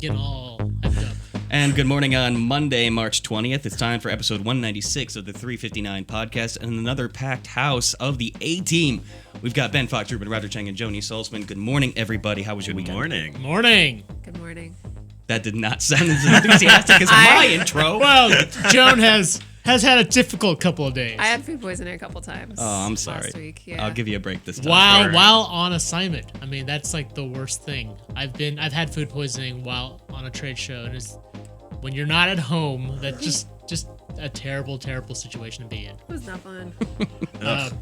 getting all hyped up. And good morning on Monday, March 20th. It's time for episode 196 of the 359 podcast and another packed house of the A-Team. We've got Ben Fox, Rubin, Roger Cheng, and Joan, Solsman. Good morning, everybody. How was your weekend? Morning. Morning. Good morning. That did not sound as enthusiastic as my intro. Well, Joan has had a difficult couple of days. I had food poisoning a couple times. Oh, I'm sorry. Last week, yeah. I'll give you a break this time. While on assignment. I mean, that's like the worst thing. I've had food poisoning while on a trade show, and it's when you're not at home, that's just a terrible, terrible situation to be in. It was not fun.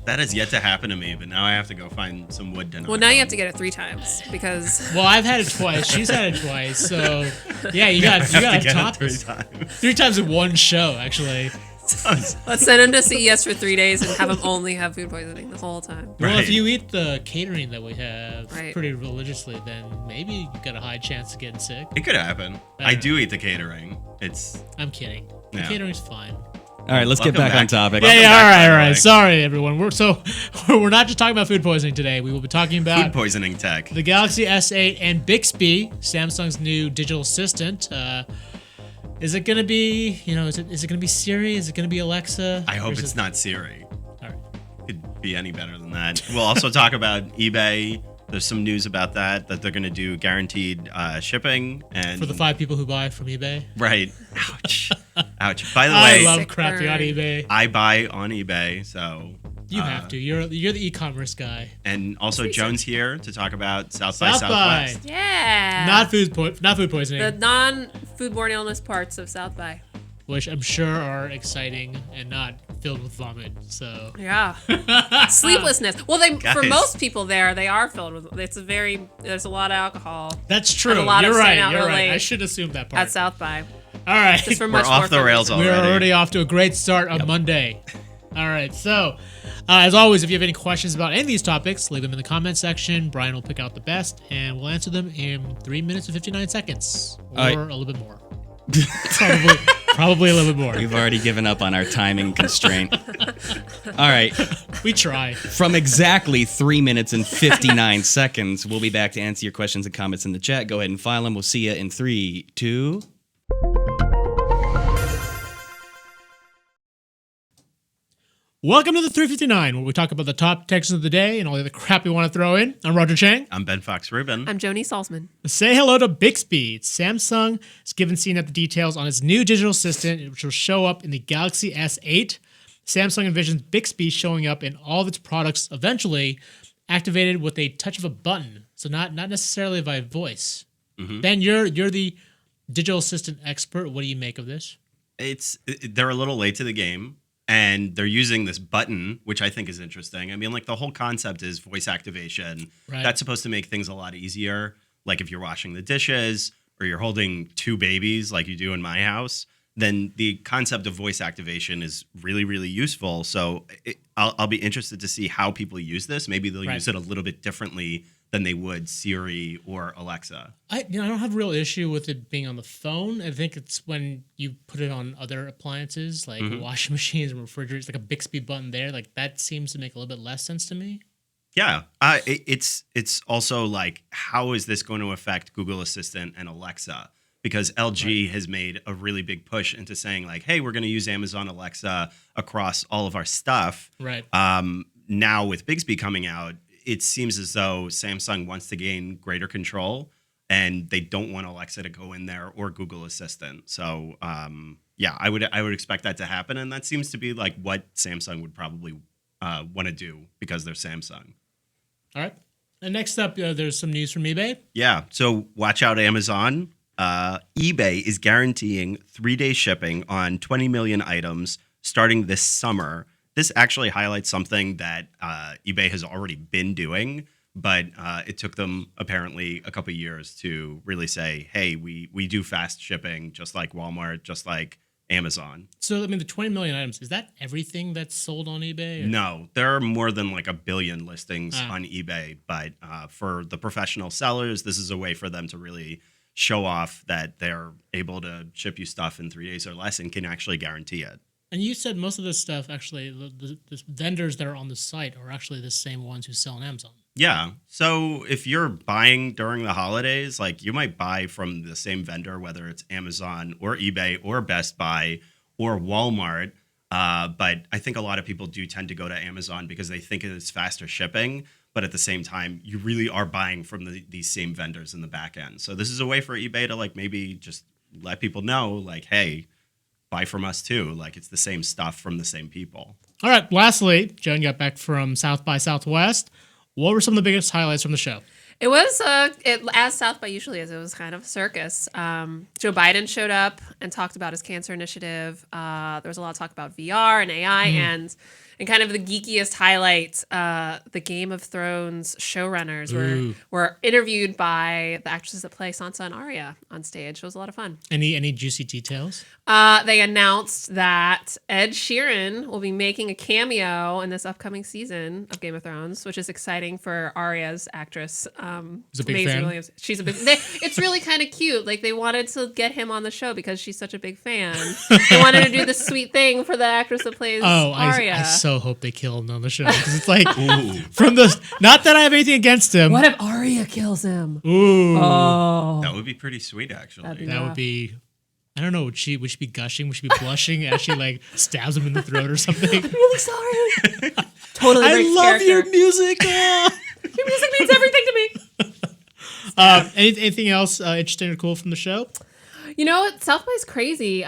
That has yet to happen to me, but now I have to go find some wood to knock Well, now on. you have to get it 3 times because Well, I've had it twice. She's had it twice. So, yeah, you got to get top it 3 this. times. 3 times in one show, actually. let's send him to CES for 3 days and have him only have food poisoning the whole time. Well, Right. if you eat the catering that we have Right. pretty religiously, then maybe you got a high chance of getting sick. It could happen. I do eat the catering. I'm kidding. The Yeah. catering's fine. All right, let's get Welcome back on back. topic. Welcome Yeah, back, by all the right. way. Sorry, everyone. We're not just talking about food poisoning today. We will be talking Food about poisoning tech. the Galaxy S8 and Bixby, Samsung's new digital assistant. Is it gonna be, is it gonna be Siri? Is it gonna be Alexa? I Or hope is it's it- not Siri. All right. Could be any better than that. We'll also talk about eBay. There's some news about that they're going to do guaranteed shipping. And For the 5 people who buy from eBay. Right. Ouch. Ouch. By the I way, love Sick crapping on burn. eBay. I buy on eBay, so... You have to. You're the e-commerce guy. And also, Sweet. Joan's here to talk about South by South by. Southwest. Yeah. Not food poisoning. the non-foodborne illness parts of South by. Which I'm sure are exciting and not filled with vomit. So Yeah. Sleeplessness. Well, for Guys. most people there, they are filled with. There's a lot of alcohol that's true. And a lot of You're right. staying out You're real right. late I should assume that part. at South by. All right. Just for We're much more off the fun rails reasons. We're already. already off to a great start on Monday. All right. So, as always, if you have any questions about any of these topics, leave them in the comment section. Brian will pick out the best, and we'll answer them in 3 minutes and 59 seconds, or right. a little bit more. Probably a little bit more. We've already given up on our timing constraint. All right. We try. From exactly 3 minutes and 59 seconds, we'll be back to answer your questions and comments in the chat. Go ahead and file them. We'll see you in 3, 2... Welcome to the 359, where we talk about the top texts of the day and all the other crap we want to throw in. I'm Roger Cheng. I'm Ben Fox Rubin. I'm Joni Solsman. Say hello to Bixby. Samsung has given CNET the details on its new digital assistant, which will show up in the Galaxy S8. Samsung envisions Bixby showing up in all of its products eventually, activated with a touch of a button, so not necessarily by voice. Mm-hmm. Ben, you're the digital assistant expert. What do you make of this? They're a little late to the game. And they're using this button, which I think is interesting. I mean, like the whole concept is voice activation. Right. That's supposed to make things a lot easier. Like if you're washing the dishes or you're holding 2 babies like you do in my house, then the concept of voice activation is really, really useful. So I'll be interested to see how people use this. Maybe they'll Right. use it a little bit differently than they would Siri or Alexa. I don't have a real issue with it being on the phone. I think it's when you put it on other appliances like washing machines and refrigerators, like a Bixby button there. Like that seems to make a little bit less sense to me. Yeah, it's also like, how is this going to affect Google Assistant and Alexa? Because LG has made a really big push into saying like, hey, we're going to use Amazon Alexa across all of our stuff. Right. Now with Bixby coming out, it seems as though Samsung wants to gain greater control, and they don't want Alexa to go in there or Google Assistant. So yeah, I would expect that to happen, and that seems to be like what Samsung would probably want to do because they're Samsung. All right. And next up, there's some news from eBay. Yeah, so watch out, Amazon. eBay is guaranteeing 3-day shipping on 20 million items starting this summer. This actually highlights something that eBay has already been doing, but it took them apparently a couple of years to really say, hey, we do fast shipping just like Walmart, just like Amazon. So, I mean, the 20 million items, is that everything that's sold on eBay? Or? No, there are more than like 1 billion listings on eBay, but for the professional sellers, this is a way for them to really show off that they're able to ship you stuff in 3 days or less and can actually guarantee it. And you said most of this stuff, actually, the vendors that are on the site are actually the same ones who sell on Amazon. Yeah. So if you're buying during the holidays, like you might buy from the same vendor, whether it's Amazon or eBay or Best Buy or Walmart. But I think a lot of people do tend to go to Amazon because they think it's faster shipping. But at the same time, you really are buying from these same vendors in the back end. So this is a way for eBay to like maybe just let people know, like, hey, buy from us too. Like it's the same stuff from the same people. All right. Lastly, Joan got back from South by Southwest. What were some of the biggest highlights from the show? It was as South by usually is. It was kind of a circus. Joe Biden showed up and talked about his cancer initiative. There was a lot of talk about VR and AI and kind of the geekiest highlight. The Game of Thrones showrunners were interviewed by the actresses that play Sansa and Arya on stage. It was a lot of fun. Any juicy details? They announced that Ed Sheeran will be making a cameo in this upcoming season of Game of Thrones, which is exciting for Arya's actress. He's a big fan. Williams. She's a big. It's really kind of cute. Like they wanted to get him on the show because she's such a big fan. They wanted to do this sweet thing for the actress that plays Arya. I so hope they kill him on the show because it's like from the. Not that I have anything against him. What if Arya kills him? Ooh, That would be pretty sweet, actually. that would be. I don't know. Would she be gushing? Would she be blushing as she like stabs him in the throat or something? I'm really sorry. Totally. I breaks love character. your music. Your music means everything to me. Anything else interesting or cool from the show? You know, South by's crazy.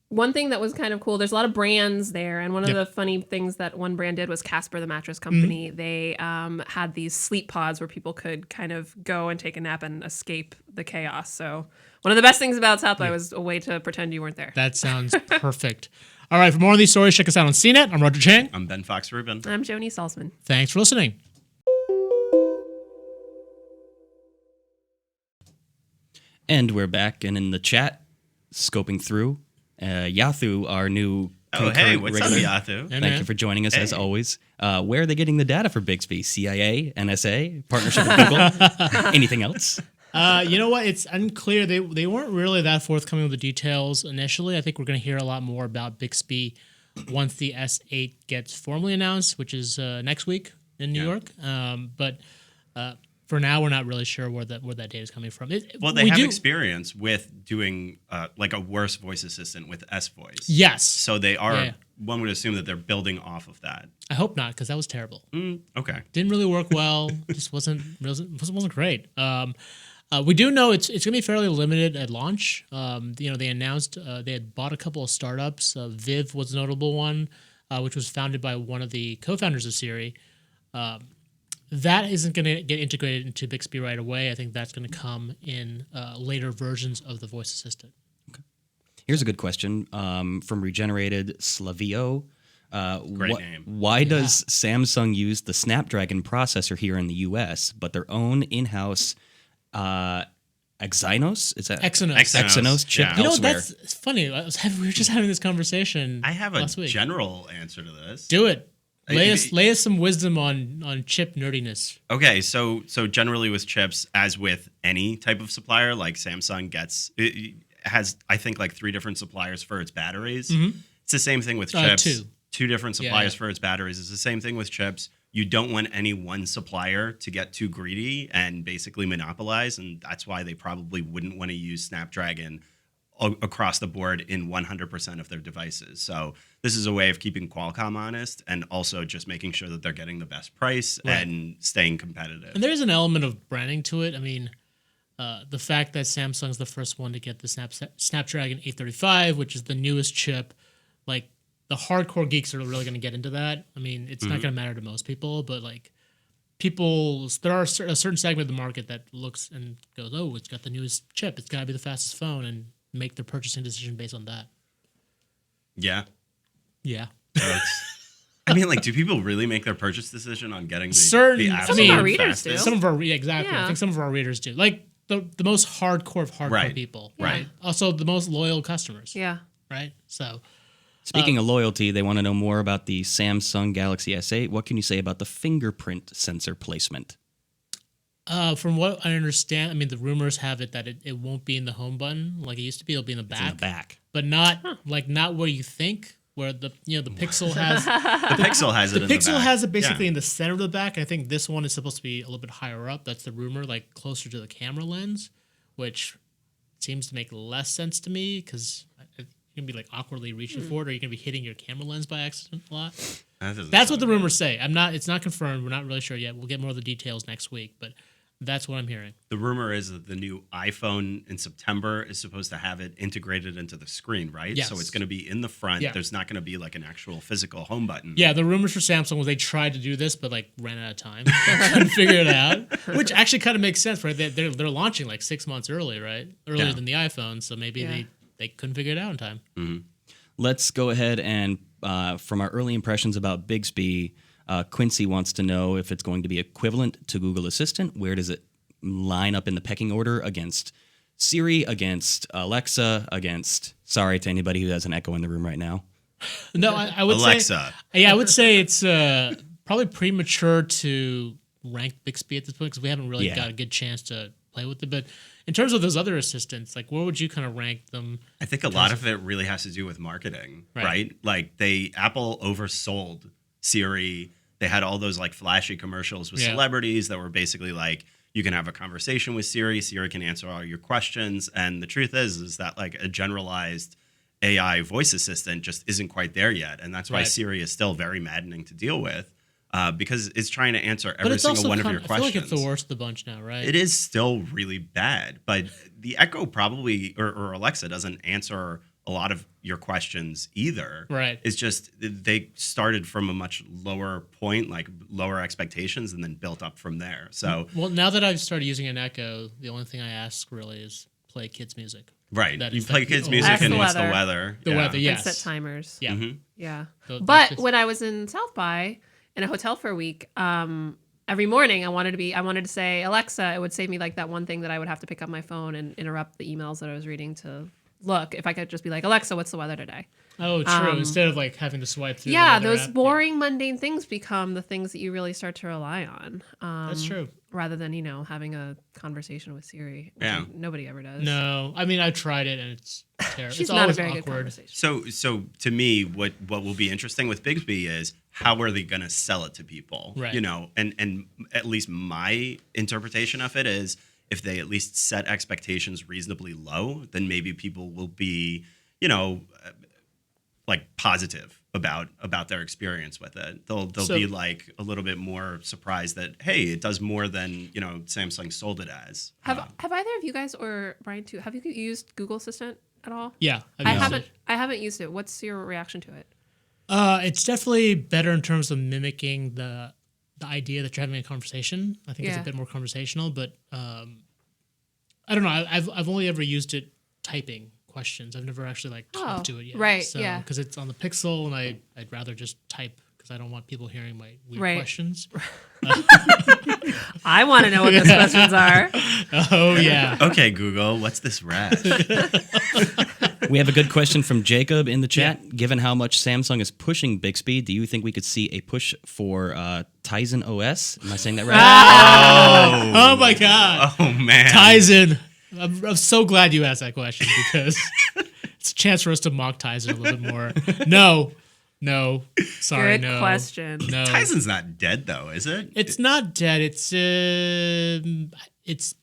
One thing that was kind of cool, there's a lot of brands there. And one of the funny things that one brand did was Casper, the mattress company. They had these sleep pods where people could kind of go and take a nap and escape the chaos. So one of the best things about South by was a way to pretend you weren't there. That sounds perfect. All right, for more of these stories, check us out on CNET. I'm Roger Cheng. I'm Ben Fox Rubin. I'm Joni Solsman. Thanks for listening. And we're back and in the chat, scoping through. Yathu, our new Oh, hey, what's up, regular. Yathu? Hey, Thank man. you for joining us as Hey. always. Where are they getting the data for Bixby? CIA, NSA, partnership with Google? Anything else? You know what? It's unclear. They weren't really that forthcoming with the details initially. I think we're going to hear a lot more about Bixby once the S8 gets formally announced, which is next week in New York. But for now, we're not really sure where that data is coming from. Well, they have experience with doing like a worse voice assistant with S voice. Yes. So they are. Yeah. One would assume that they're building off of that. I hope not, because that was terrible. Okay. Didn't really work well. Just wasn't great. We do know it's going to be fairly limited at launch. They announced they had bought a couple of startups. Viv was a notable one, which was founded by one of the co-founders of Siri. That isn't going to get integrated into Bixby right away. I think that's going to come in later versions of the voice assistant. Here's a good question from Regenerated Slavio. Great name. Why does Samsung use the Snapdragon processor here in the U.S., but their own in-house Exynos? Is that Exynos chip yeah. You know, elsewhere? that's funny. We were just having this conversation. I have a last week. general answer to this. Do it. Lay us some wisdom on chip nerdiness. Okay, so generally with chips, as with any type of supplier, like Samsung it has, I think, like 3 different suppliers for its batteries. It's the same thing with chips. 2 different suppliers for its batteries. It's the same thing with chips. You don't want any one supplier to get too greedy and basically monopolize, and that's why they probably wouldn't want to use Snapdragon across the board in 100% of their devices. So this is a way of keeping Qualcomm honest and also just making sure that they're getting the best price and staying competitive. And there's an element of branding to it. I mean, the fact that Samsung's the first one to get the Snapdragon 835, which is the newest chip, like the hardcore geeks are really going to get into that. I mean, it's not going to matter to most people, but like there are a certain segment of the market that looks and goes, oh, it's got the newest chip. It's got to be the fastest phone, and make their purchasing decision based on that. Yeah. Yeah. I mean, like, do people really make their purchase decision on getting the Certain- absolute I mean, our readers fastest? do. Some of our exactly. I Yeah. think some of our readers do. Like the most hardcore of hardcore Right. people. Right. Also the most loyal customers. Yeah. Right. So Speaking of loyalty, they want to know more about the Samsung Galaxy S8. What can you say about the fingerprint sensor placement? from what I understand, I mean the rumors have it that it won't be in the home button like it used to be. It'll be in the It's back. in the back. But not not where you think. where the Pixel has The Pixel has it in the back. Pixel has it basically Yeah. in the center of the back. I think this one is supposed to be a little bit higher up. That's the rumor, like closer to the camera lens, which seems to make less sense to me because you can be like awkwardly reaching for it, or you can be hitting your camera lens by accident a lot. That's what the rumors say. It's not confirmed. We're not really sure yet. We'll get more of the details next week, but that's what I'm hearing. The rumor is that the new iPhone in September is supposed to have it integrated into the screen, right? Yes. So it's going to be in the front. Yeah. There's not going to be like an actual physical home button. Yeah, the rumors for Samsung was they tried to do this, but like ran out of time. Couldn't figure it out, which actually kind of makes sense, right? They're launching like 6 months early, right? Earlier Yeah. than the iPhone, so maybe they couldn't figure it out in time. Let's go ahead and from our early impressions about Bixby, Quincy wants to know if it's going to be equivalent to Google Assistant. Where does it line up in the pecking order against Siri, against Alexa, against... Sorry to anybody who has an echo in the room right now. No, I would Alexa. say... Yeah, I would say it's probably premature to rank Bixby at this point because we haven't really got a good chance to play with it. But in terms of those other assistants, like where would you kind of rank them? I think a lot of it really has to do with marketing, right? Like Apple oversold Siri. They had all those like flashy commercials with celebrities that were basically like, you can have a conversation with Siri. Siri can answer all your questions. And the truth is that like a generalized AI voice assistant just isn't quite there yet. And that's why Siri is still very maddening to deal with because it's trying to answer every single one of your questions. I feel like it's the worst of the bunch now, right? It is still really bad. But the Echo probably, or Alexa doesn't answer a lot of your questions either. Right. It's just they started from a much lower point, like lower expectations, and then built up from there. So well, now that I've started using an Echo, the only thing I ask really is play kids' music. right, That you is play like kids' the music only- and what's the Ask the weather. The weather, And yes. set timers. Yeah. Yeah. So But that's just- when I was in South by in a hotel for a week, every morning I wanted to say, Alexa, it would save me like that one thing that I would have to pick up my phone and interrupt the emails that I was reading to look. If I could just be like, Alexa, what's the weather today? Oh, true. Instead of like having to swipe through. Yeah, the weather those app. boring, mundane things become the things that you really start to rely on. That's true. Rather than, having a conversation with Siri. Which Yeah. nobody ever does. No, I mean I've tried it and it's terrible. She's It's not a always very good awkward. conversation. So to me, what will be interesting with Bixby is how are they going to sell it to people? Right. And at least my interpretation of it is if they at least set expectations reasonably low, then maybe people will be, like positive about their experience with it. They'll be like a little bit more surprised that, hey, it does more than, Samsung sold it as. Have either of you guys or Brian too? Have you used Google Assistant at all? Yeah, I used haven't. it. I haven't used it. What's your reaction to it? It's definitely better in terms of mimicking the idea that you're having a conversation. I think it's a Yeah. bit more conversational, but I don't know. I've only ever used it typing questions. I've never actually like talked to it yet. right, So, yeah. because it's on the Pixel, and I'd rather just type because I don't want people hearing my weird Right. questions. I want to know what those questions are. Oh yeah. Okay, Google, what's this rash? We have a good question from Jacob in the chat. Given how much Samsung is pushing Bixby, do you think we could see a push for Tizen OS? Am I saying that right? Oh my god. Oh, man. Tizen. I'm so glad you asked that question because it's a chance for us to mock Tizen a little bit more. No. Sorry, Good no. question. No. Tizen's not dead, though, is it? It's not dead. It's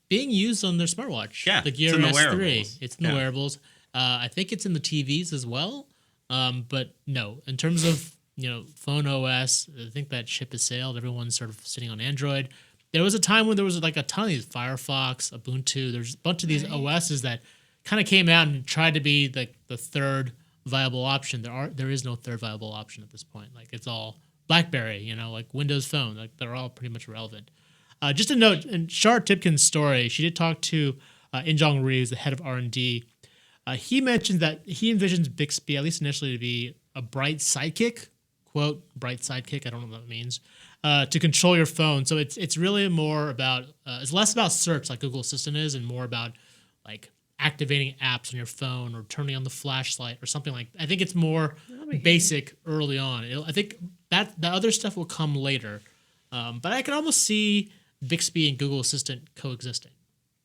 being used on their smartwatch. Yeah, the it's Gear in the S3. wearables. It's in the Yeah. wearables. I think it's in the TVs as well. But no, in terms of phone OS, I think that ship has sailed. Everyone's sort of sitting on Android. There was a time when there was like a ton of these Firefox, Ubuntu. There's a bunch of these OSs that kind of came out and tried to be like the third viable option. There is no third viable option at this point. Like it's all BlackBerry, like Windows Phone. Like they're all pretty much irrelevant. Just a note, in Shar Tipkin's story, she did talk to In-Jong Ri, who's the head of R&D. He mentioned that he envisions Bixby, at least initially, to be a bright sidekick, quote, bright sidekick, I don't know what that means, to control your phone. So it's really more about, it's less about search like Google Assistant is and more about like activating apps on your phone or turning on the flashlight or something like that. I think it's more basic early on. I think that the other stuff will come later. But I can almost see Bixby and Google Assistant coexisting.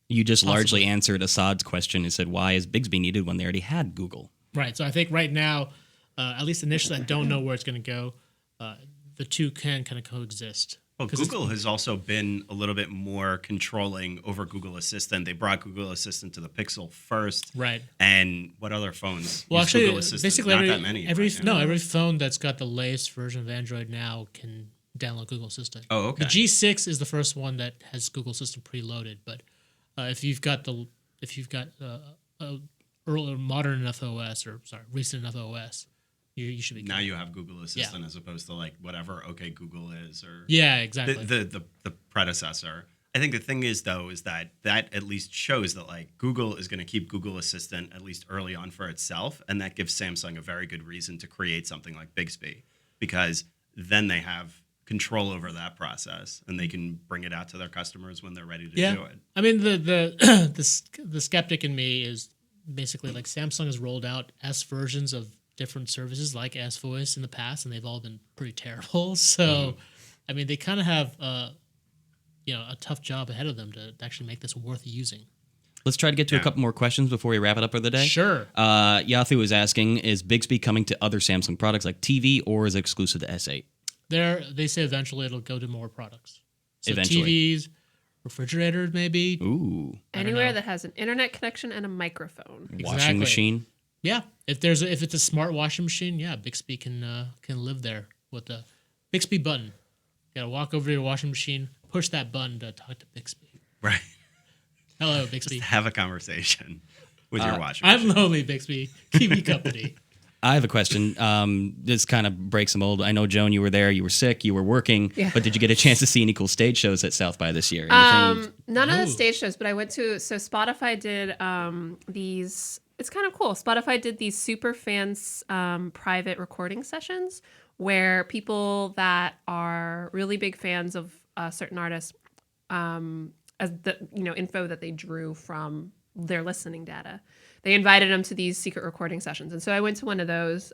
You just largely answered Assad's question. He said, why is Bixby needed when they already had Google? Right. So I think right now, at least initially, I don't know where it's going to go. The two can kind of coexist. Well, 'Cause Google has also been a little bit more controlling over Google Assistant. They brought Google Assistant to the Pixel first. Right. And what other phones Well, use actually, Google Assistant? basically Not every that many. right now. every phone that's got the latest version of Android now can download Google Assistant. Oh, okay. The G6 is the first one that has Google Assistant preloaded, but if you've got a early modern enough OS recent enough OS, you should be good. Now you have Google Assistant as opposed to like whatever OK Google is or Yeah, exactly. the predecessor. I think the thing is though is that at least shows that like Google is going to keep Google Assistant at least early on for itself, and that gives Samsung a very good reason to create something like Bixby, because then they have control over that process and they can bring it out to their customers when they're ready to do it. I mean, the the skeptic in me is basically like Samsung has rolled out S versions of different services like S Voice in the past, and they've all been pretty terrible. So, I mean, they kind of have a tough job ahead of them to actually make this worth using. Let's try to get to a couple more questions before we wrap it up for the day. Sure. Yathu is asking, is Bixby coming to other Samsung products like TV, or is it exclusive to S8? They say eventually it'll go to more products. So Eventually. TVs, refrigerators, maybe. Ooh. Anywhere that has an internet connection and a microphone. Washing Exactly. machine. Yeah, if it's a smart washing machine, yeah, Bixby can live there with the Bixby button. You gotta walk over to your washing machine, push that button to talk to Bixby. Right. Hello, Bixby. Have a conversation with your washing I'm machine. lonely, Bixby. Keep me company. I have a question. This kind of breaks the mold. I know, Joan, you were there. You were sick. You were working. Yeah. But did you get a chance to see any cool stage shows at South by this year? None of the Ooh. stage shows, but I went to, so Spotify did these, it's kind of cool. Spotify did these super fans private recording sessions where people that are really big fans of certain artists, as the info that they drew from their listening data, they invited them to these secret recording sessions. And so I went to one of those.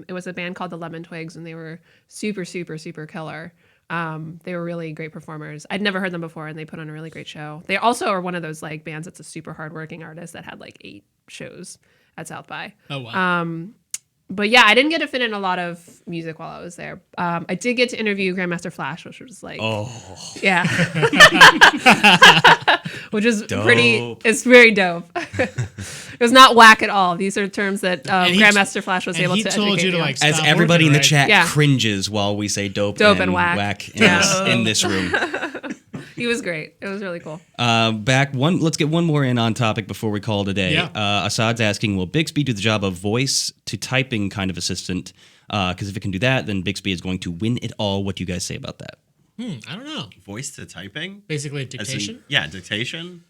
It was a band called the Lemon Twigs, and they were super, super, super killer. They were really great performers. I'd never heard them before, and they put on a really great show. They also are one of those like bands that's a super hardworking artist that had like 8 shows at South by. Oh wow. But yeah, I didn't get to fit in a lot of music while I was there. I did get to interview Grandmaster Flash, which was like, yeah, which is Dope. it's very dope. It was not whack at all. These are terms that he Grandmaster Flash was and able he to told educate you to me on. like As stop everybody working, in the right? chat Yeah. cringes while we say dope and whack. in, Yeah. in this room. He was great. It was really cool. Let's get one more in on topic before we call it a day. Yeah. Assad's asking, will Bixby do the job of voice to typing kind of assistant? Because if it can do that, then Bixby is going to win it all. What do you guys say about that? I don't know. Voice to typing? Basically, As in- dictation. yeah, dictation.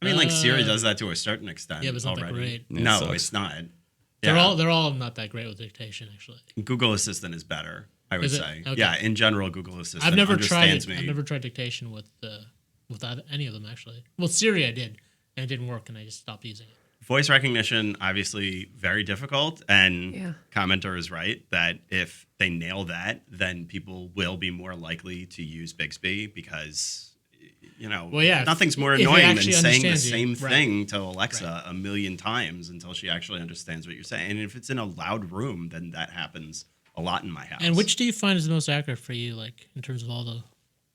I mean, like Siri does that to a certain extent. Yeah, but it's not that already. great. It No, sucks. it's not. They're Yeah. all not that great with dictation, actually. Google Assistant is better, I would Is it? say. Okay. Yeah, in general, Google Assistant I've never tried understands it. me. I've never tried dictation with any of them actually. Well, Siri I did, and it didn't work, and I just stopped using it. Voice recognition, obviously very difficult, and Yeah. commenter is right that if they nail that, then people will be more likely to use Bixby because, Well, yeah, nothing's more if it annoying than actually saying the understands you. same Right. thing to Alexa a million times until she actually understands what you're saying. And if it's in a loud room, then that happens a lot in my house. And which do you find is the most accurate for you, like in terms of all the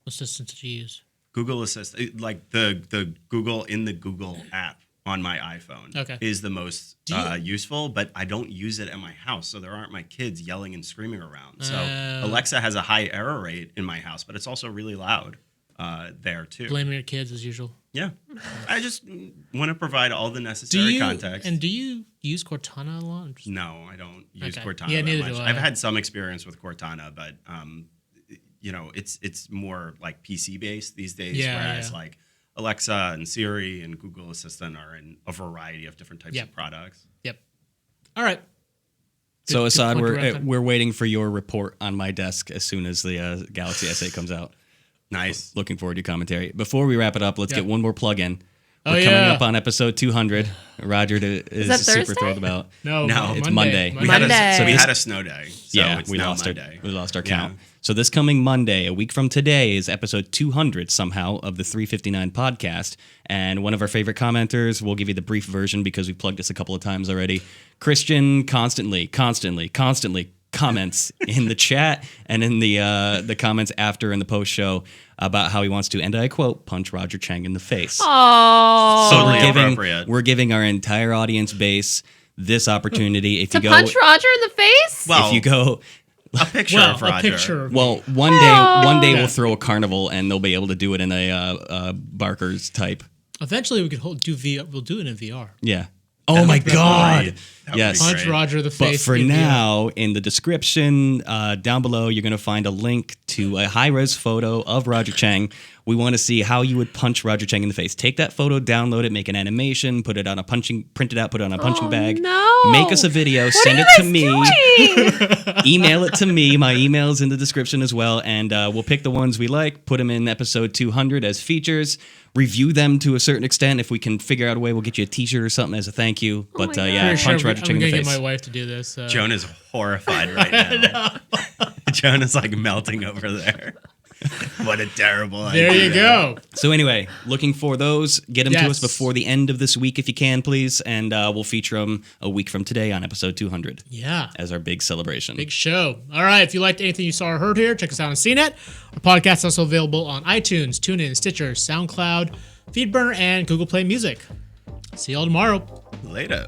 assistants that you use? Google Assistant, like the Google in the Google app on my iPhone Okay. is the most Do you- useful, but I don't use it at my house, so there aren't my kids yelling and screaming around. So Oh. Alexa has a high error rate in my house, but it's also really loud there too. Blaming your kids as usual. Yeah, I just want to provide all the necessary context. And do you use Cortana a lot? No, I don't use Okay. Cortana Yeah, that neither much. do I. I've had some experience with Cortana, but it's more like PC based these days. Yeah, whereas yeah. like Alexa and Siri and Google Assistant are in a variety of different types Yep. of products. Yep. All right. So Good Assad, point to wrap up. we're waiting for your report on my desk as soon as the Galaxy S8 comes out. Nice. Looking forward to your commentary. Before we wrap it up, let's Yeah. get one more plug in. We're coming up on episode 200. Roger is that super Thursday? thrilled about. No, it's Monday. We had Monday. a snow day. So Yeah, it's we now lost Monday. our count. So this coming Monday, a week from today, is episode 200 somehow of the 359 podcast. And one of our favorite commenters, we'll give you the brief version because we plugged this a couple of times already. Christian constantly comments in the chat and in the comments after in the post show about how he wants to, and I quote, punch Roger Cheng in the face. Oh, So Totally appropriate. we're giving our entire audience base this opportunity. If to you go, punch Roger in the face? Well, if you go, a picture of Roger. a picture. well, one day we'll throw a carnival and they'll be able to do it in a Barker's type. Eventually, we could do VR. We'll do it in VR. Yeah. Oh my God. That would be Yes. Punch great. Roger the But face. for in VR. now, in the description down below, you're going to find a link to a high-res photo of Roger Cheng. We want to see how you would punch Roger Cheng in the face. Take that photo, download it, make an animation, print it out, put it on a punching bag. no. Make us a video, What send are it you to guys me. doing? Email it to me. My email is in the description as well, and we'll pick the ones we like, put them in episode 200 as features, review them to a certain extent. If we can figure out a way, we'll get you a T-shirt or something as a thank you. Oh But my yeah, Pretty punch sure Roger Cheng I'm in the gonna get face. my wife to do this. Joan is horrified right now. Joan is like melting over there. What a terrible idea. There you go. So anyway, looking for those. Get them to us Yes. before the end of this week if you can, please. And we'll feature them a week from today on episode 200 Yeah. as our big celebration. Big show. All right. If you liked anything you saw or heard here, check us out on CNET. Our podcast is also available on iTunes, TuneIn, Stitcher, SoundCloud, FeedBurner, and Google Play Music. See y'all tomorrow. Later.